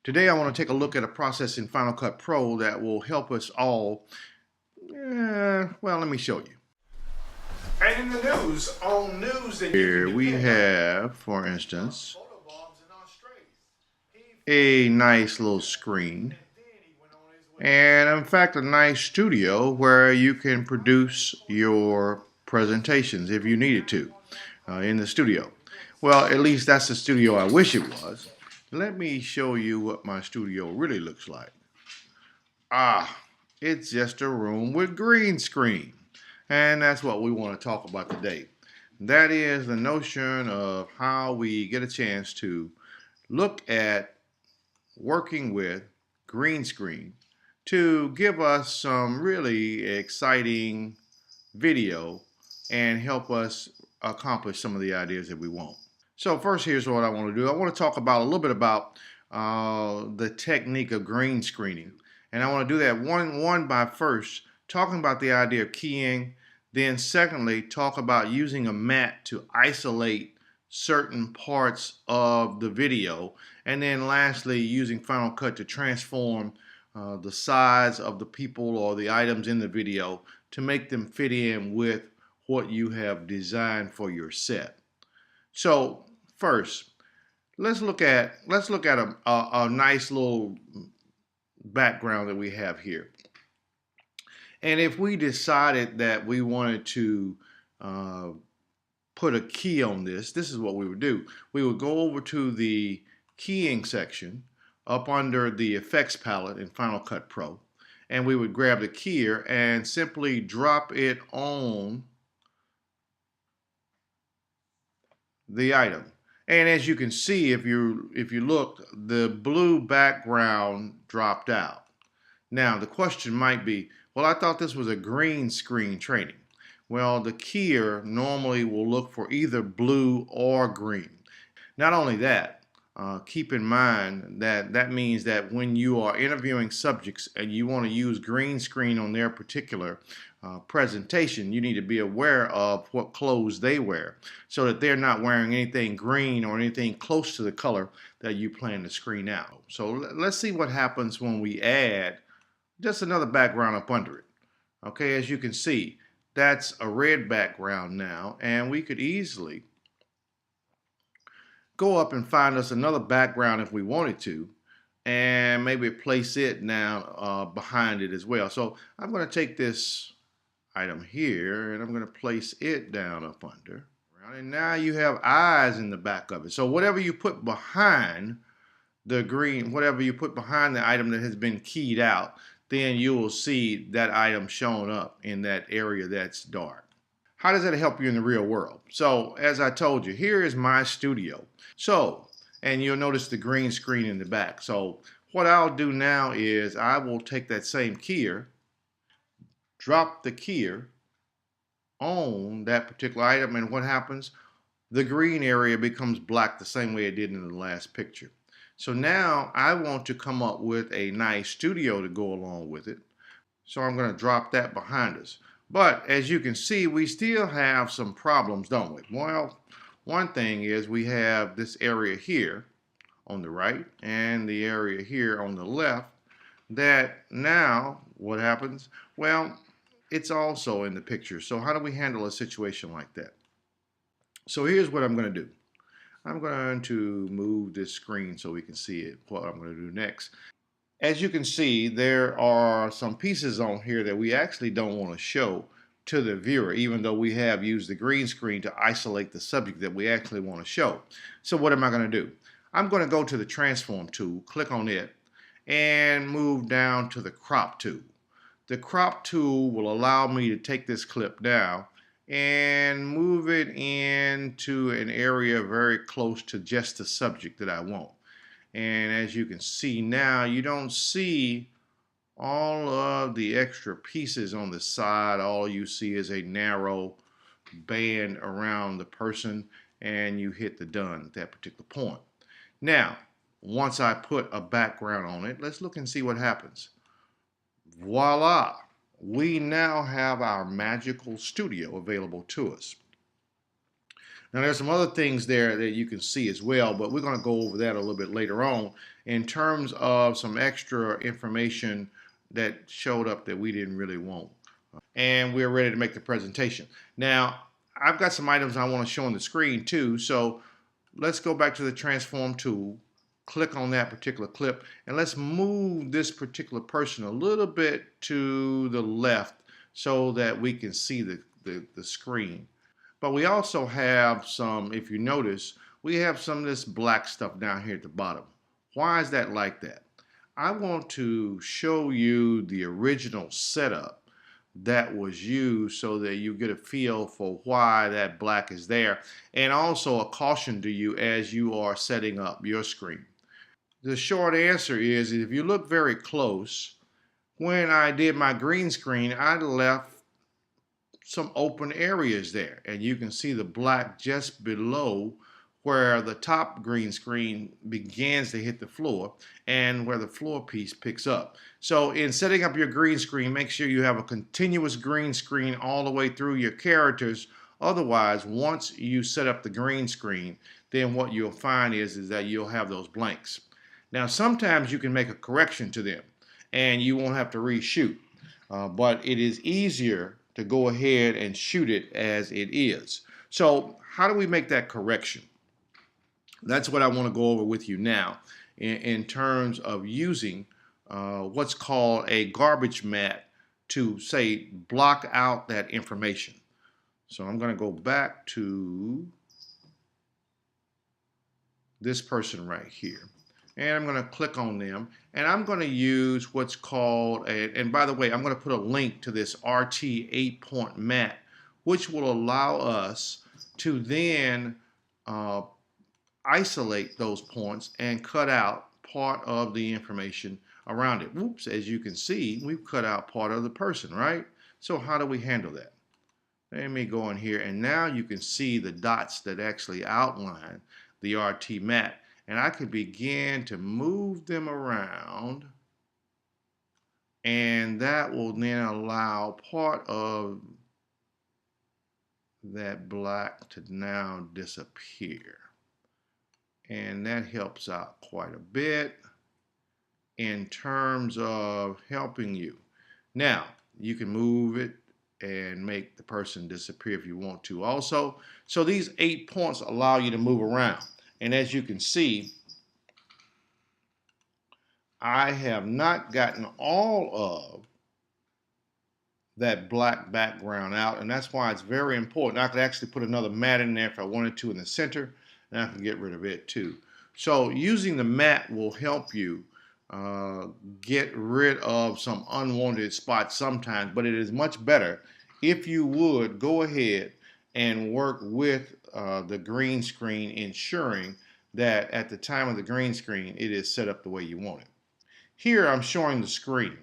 Today I want to take a look at a process in Final Cut Pro that will help us all. Well, let me show you. And in the news, on news that here we have, for instance, a nice little screen, and in fact a nice studio where you can produce your presentations if you needed to in the studio. Well, at least that's the studio I wish it was. Let me show you what my studio really looks like. It's just a room with green screen. And that's what we want to talk about today. That is the notion of how we get a chance to look at working with green screen to give us some really exciting video and help us accomplish some of the ideas that we want. So first, here's what I want to do. I want to talk about a little bit about the technique of green screening. And I want to do that one by first talking about the idea of keying, then secondly talk about using a mat to isolate certain parts of the video, and then lastly using Final Cut to transform the size of the people or the items in the video to make them fit in with what you have designed for your set. So first, let's look at a nice little background that we have here. And if we decided that we wanted to put a key on this, this is what we would do. We would go over to the keying section up under the effects palette in Final Cut Pro, and we would grab the keyer and simply drop it on the item. And as you can see, if you look, the blue background dropped out. Now the question might be, well, I thought this was a green screen training. Well, the keyer normally will look for either blue or green. Not only that, keep in mind that that means that when you are interviewing subjects and you want to use green screen on their particular presentation, you need to be aware of what clothes they wear so that they're not wearing anything green or anything close to the color that you plan to screen out. So let's see what happens when we add just another background up under it. Okay, as you can see, that's a red background now, and we could easily go up and find us another background if we wanted to, and maybe place it now behind it as well. So I'm going to take this item here and I'm going to place it down up under, and now you have eyes in the back of it. So whatever you put behind the green, whatever you put behind the item that has been keyed out, then you will see that item showing up in that area that's dark. How does that help you in the real world? So as I told you, here is my studio. So, and you'll notice the green screen in the back. So what I'll do now is I will take that same keyer, drop the keyer on that particular item, and what happens? The green area becomes black the same way it did in the last picture. So now I want to come up with a nice studio to go along with it. So I'm going to drop that behind us. But as you can see, we still have some problems, don't we? Well, one thing is we have this area here on the right and the area here on the left that now what happens? Well, it's also in the picture. So how do we handle a situation like that? So here's what I'm going to do. I'm going to move this screen so we can see it, what I'm going to do next. As you can see, there are some pieces on here that we actually don't want to show to the viewer, even though we have used the green screen to isolate the subject that we actually want to show. So what am I going to do? I'm going to go to the transform tool, click on it, and move down to the crop tool. The crop tool will allow me to take this clip down and move it into an area very close to just the subject that I want. And as you can see now, you don't see all of the extra pieces on the side. All you see is a narrow band around the person, and you hit the done at that particular point. Now, once I put a background on it, let's look and see what happens. Voila! We now have our magical studio available to us. Now there's some other things there that you can see as well, but we're going to go over that a little bit later on in terms of some extra information that showed up that we didn't really want. And we're ready to make the presentation. Now, I've got some items I want to show on the screen too, so let's go back to the transform tool, click on that particular clip, and let's move this particular person a little bit to the left so that we can see the screen. But we also have some, if you notice, we have some of this black stuff down here at the bottom. Why is that like that? I want to show you the original setup that was used so that you get a feel for why that black is there, and also a caution to you as you are setting up your screen. The short answer is if you look very close, when I did my green screen, I left some open areas there, and you can see the black just below where the top green screen begins to hit the floor and where the floor piece picks up. So in setting up your green screen, make sure you have a continuous green screen all the way through your characters. Otherwise, once you set up the green screen, then what you'll find is that you'll have those blanks. Now sometimes you can make a correction to them and you won't have to reshoot, but it is easier to go ahead and shoot it as it is. So how do we make that correction? That's what I want to go over with you now in terms of using what's called a garbage mat to, say, block out that information. So I'm going to go back to this person right here. And I'm going to click on them, and I'm going to use what's called and by the way, I'm going to put a link to this RT 8-point mat, which will allow us to then isolate those points and cut out part of the information around it. Whoops, as you can see, we've cut out part of the person, right? So how do we handle that? Let me go in here, and now you can see the dots that actually outline the RT mat. And I can begin to move them around, and that will then allow part of that black to now disappear. And that helps out quite a bit in terms of helping you. Now, you can move it and make the person disappear if you want to also. So these 8 points allow you to move around. And as you can see, I have not gotten all of that black background out, and that's why it's very important. I could actually put another mat in there if I wanted to in the center, and I can get rid of it too. So using the mat will help you get rid of some unwanted spots sometimes, but it is much better if you would go ahead and work with the green screen, ensuring that at the time of the green screen it is set up the way you want it. Here I'm showing the screen,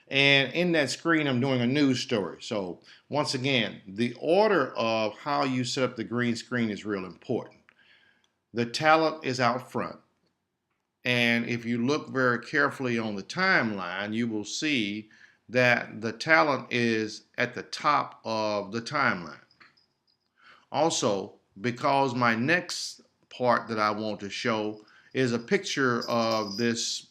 and in that screen I'm doing a news story. So once again, the order of how you set up the green screen is real important. The talent is out front, and if you look very carefully on the timeline, you will see that the talent is at the top of the timeline. Also, because my next part that I want to show is a picture of this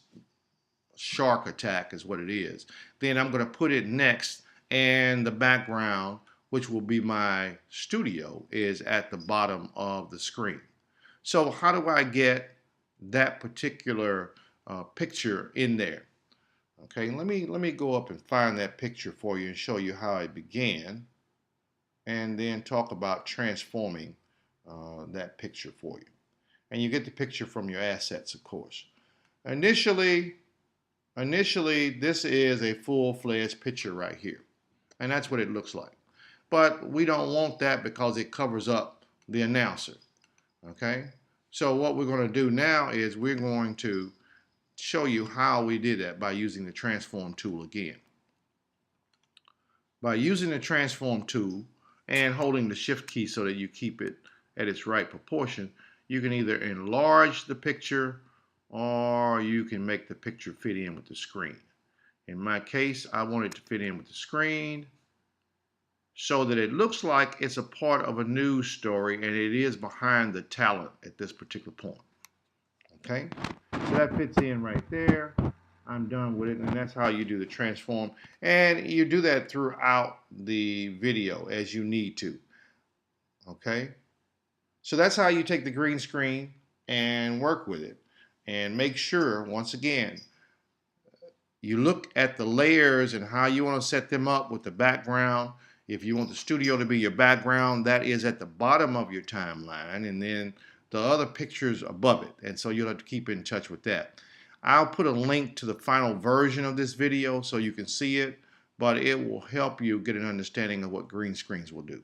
shark attack is what it is, then I'm going to put it next, and the background, which will be my studio, is at the bottom of the screen. So how do I get that particular picture in there? Okay, let me go up and find that picture for you and show you how it began, and then talk about transforming that picture for you. And you get the picture from your assets, of course. Initially, this is a full-fledged picture right here, and that's what it looks like. But we don't want that because it covers up the announcer. Okay, so what we're going to do now is we're going to show you how we did that by using the transform tool again. By using the transform tool and holding the shift key so that you keep it at its right proportion, you can either enlarge the picture or you can make the picture fit in with the screen. In my case, I want it to fit in with the screen, so that it looks like it's a part of a news story and it is behind the talent at this particular point. Okay, so that fits in right there. I'm done with it, and that's how you do the transform. And you do that throughout the video as you need to. Okay, so that's how you take the green screen and work with it. And make sure, once again, you look at the layers and how you want to set them up with the background. If you want the studio to be your background, that is at the bottom of your timeline, and then the other pictures above it. And so you'll have to keep in touch with that. I'll put a link to the final version of this video so you can see it, but it will help you get an understanding of what green screens will do.